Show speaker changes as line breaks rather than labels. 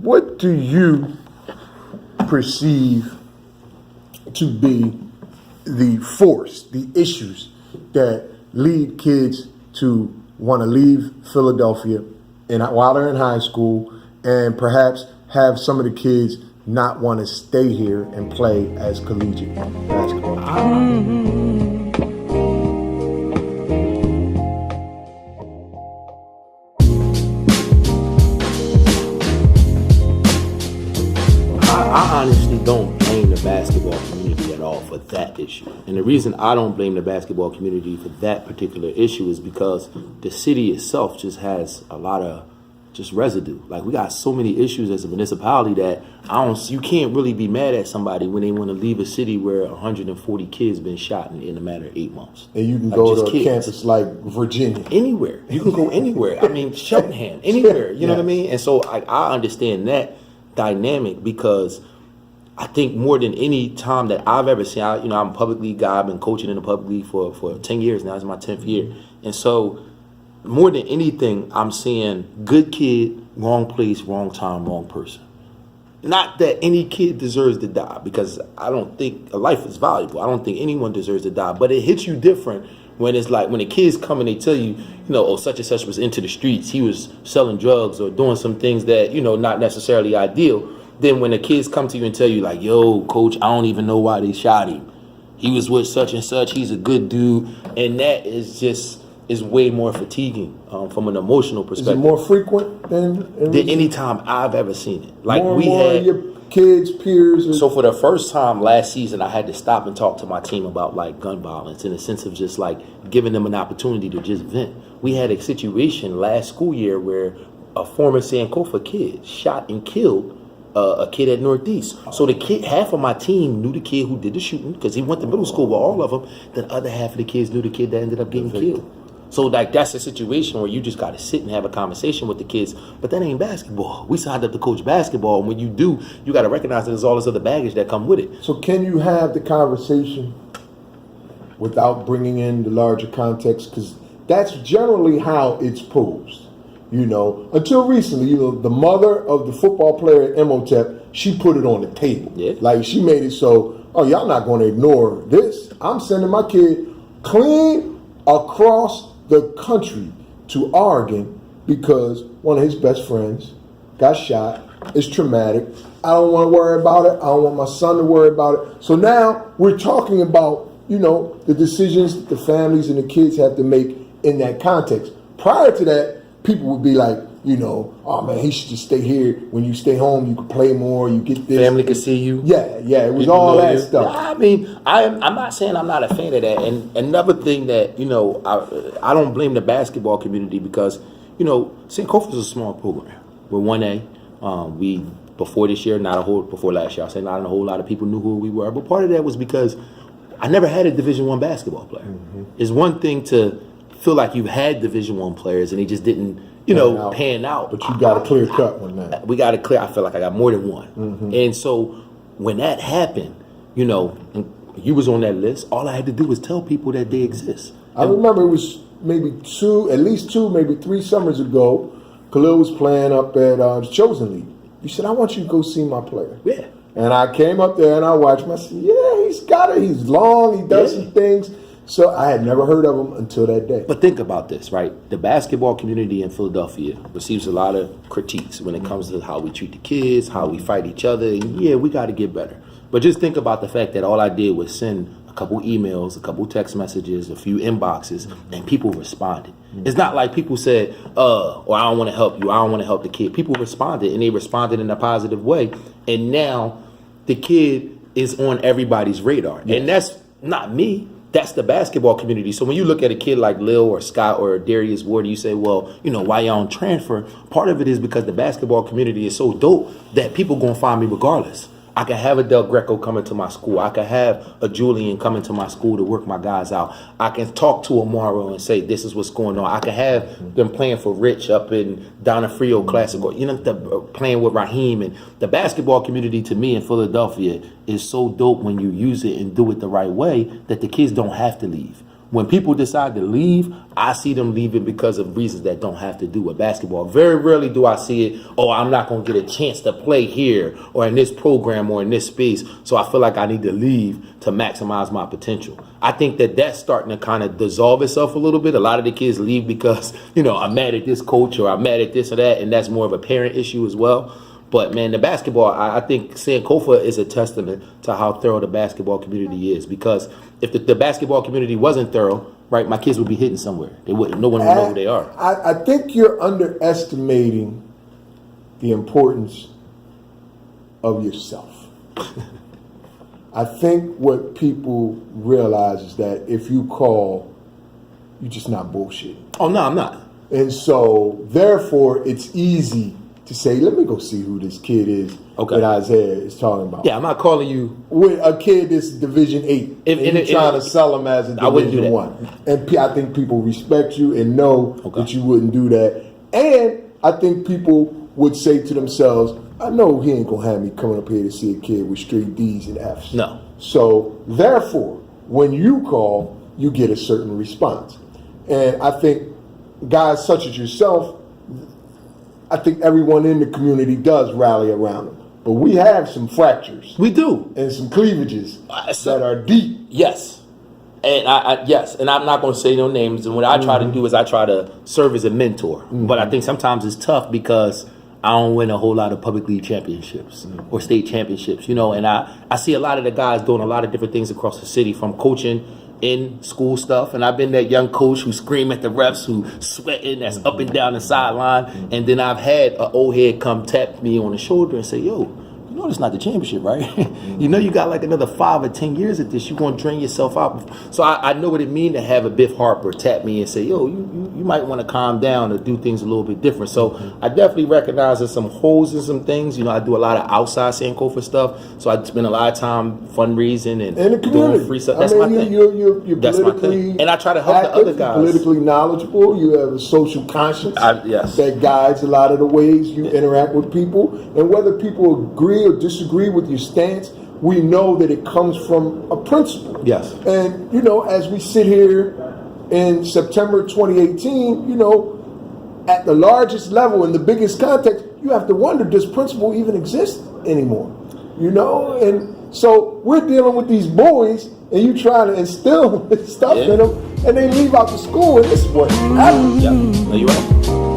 what do you perceive to be the force, the issues that lead kids to want to leave Philadelphia while they're in high school, and perhaps have some of the kids not want to stay here and play as collegiate basketball?
I honestly don't blame the basketball community at all for that issue. And the reason I don't blame the basketball community for that particular issue is because the city itself just has a lot of just residue. Like, we got so many issues as a municipality that you can't really be mad at somebody when they want to leave a city where 140 kids been shot in a matter of 8 months.
And you can go to a campus like Virginia.
Anywhere. You can go anywhere. I mean, Cheltenham, anywhere. You know what I mean? And so I understand that dynamic, because I think more than any time that I've ever seen, I'm a public league guy. I've been coaching in the public league for 10 years now. It's my 10th year. And so more than anything, I'm seeing good kid, wrong place, wrong time, wrong person. Not that any kid deserves to die, because I don't think a life is valuable. I don't think anyone deserves to die. But it hits you different when it's like when the kids come and they tell you, oh, such and such was into the streets. He was selling drugs or doing some things that, not necessarily ideal. Then when the kids come to you and tell you like, yo, coach, I don't even know why they shot him. He was with such and such. He's a good dude. And that is way more fatiguing from an emotional perspective.
Is it more frequent than
any time I've ever seen it? Like,
more your kids, peers.
So for the first time last season, I had to stop and talk to my team about like gun violence, in a sense of just like giving them an opportunity to just vent. We had a situation last school year where a former Sankofa kid shot and killed a kid at Northeast. So the kid, half of my team knew the kid who did the shooting because he went to middle school with all of them. The other half of the kids knew the kid that ended up getting killed. So like that's a situation where you just got to sit and have a conversation with the kids. But that ain't basketball. We signed up to coach basketball, and when you do, you got to recognize that there's all this other baggage that come with it.
So can you have the conversation without bringing in the larger context? Because that's generally how it's posed. Until recently, the mother of the football player at Imhotep, she put it on the table.
Yeah.
Like, she made it so, y'all not going to ignore this. I'm sending my kid clean across the country to Oregon because one of his best friends got shot. It's traumatic. I don't want to worry about it. I don't want my son to worry about it. So now we're talking about, the decisions that the families and the kids have to make in that context. Prior to that, people would be like, oh man, he should just stay here. When you stay home, you can play more. You get this.
Family can see you.
Yeah. It was all that stuff.
I mean, I'm not saying I'm not a fan of that. And another thing that I don't blame the basketball community because Sankofa is a small program. We're 1A. We before this year, before last year, I say not a whole lot of people knew who we were. But part of that was because I never had a Division I basketball player. Mm-hmm. It's one thing to feel like you've had Division I players and they just didn't, pan out.
But you got a clear cut one now.
We got a clear. I feel like I got more than one. Mm-hmm. And so when that happened, and you was on that list, all I had to do was tell people that they exist.
I remember it was maybe at least two, maybe 3 summers ago. Khalil was playing up at the Chosen League. You said, I want you to go see my player.
Yeah.
And I came up there and I watched him. I said, yeah, he's got it. He's long. He does some things. So I had never heard of him until that day.
But think about this, right? The basketball community in Philadelphia receives a lot of critiques when it comes to how we treat the kids, how we fight each other. And yeah, we got to get better. But just think about the fact that all I did was send a couple emails, a couple text messages, a few inboxes, and people responded. It's not like people said, or I don't want to help you, I don't want to help the kid. People responded, and they responded in a positive way. And now the kid is on everybody's radar. Yes. And that's not me. That's the basketball community. So when you look at a kid like Lil or Scott or Darius Ward, you say, well, why y'all on transfer? Part of it is because the basketball community is so dope that people going to find me regardless. I can have a Del Greco coming to my school. I can have a Julian coming to my school to work my guys out. I can talk to Amaro and say, this is what's going on. I can have them playing for Rich up in Donofrio Classic, or, playing with Raheem. And the basketball community to me in Philadelphia is so dope when you use it and do it the right way that the kids don't have to leave. When people decide to leave, I see them leaving because of reasons that don't have to do with basketball. Very rarely do I see it, oh, I'm not going to get a chance to play here or in this program or in this space, so I feel like I need to leave to maximize my potential. I think that that's starting to kind of dissolve itself a little bit. A lot of the kids leave because, I'm mad at this coach or I'm mad at this or that, and that's more of a parent issue as well. But, man, the basketball, I think Sankofa is a testament to how thorough the basketball community is. Because if the basketball community wasn't thorough, right, my kids would be hidden somewhere. They wouldn't. No one would know who they are.
I think you're underestimating the importance of yourself. I think what people realize is that if you call, you're just not bullshitting.
Oh, no, I'm not.
And so, therefore, it's easy to say, let me go see who this kid is that Isaiah is talking about.
Yeah, I'm not calling you
with a kid that's Division 8. And you're trying to sell him as a Division 1. And I think people respect you and know that you wouldn't do that. And I think people would say to themselves, I know he ain't going to have me coming up here to see a kid with straight D's and F's.
No.
So, therefore, when you call, you get a certain response. And I think guys such as yourself, I think everyone in the community does rally around them. But we have some fractures.
We do.
And some cleavages that are deep.
Yes. And yes, and I'm not going to say no names. And what I try to do is I try to serve as a mentor. But I think sometimes it's tough because I don't win a whole lot of public league championships or state championships, and I see a lot of the guys doing a lot of different things across the city, from coaching in school stuff, and I've been that young coach who scream at the refs, who sweating, that's up and down the sideline, and then I've had an old head come tap me on the shoulder and say, yo, it's not the championship, right? You got like another 5 or 10 years at this. You're going to drain yourself out. So I know what it means to have a Biff Harper tap me and say, yo, you might want to calm down or do things a little bit different. So I definitely recognize there's some holes in some things. I do a lot of outside Sankofa stuff. So I spend a lot of time fundraising and
in the community.
Doing free stuff. That's my thing.
You're
That's my thing. And I try to help the other guys.
Politically knowledgeable. You have a social conscience that guides a lot of the ways you interact with people. And whether people agree or disagree with your stance, we know that it comes from a principle.
Yes.
And, as we sit here in September 2018, at the largest level, in the biggest context, you have to wonder, does principle even exist anymore? And so we're dealing with these boys, and you trying to instill stuff in them, and they leave out the school, and this is what happens.
Yeah, no, you're right.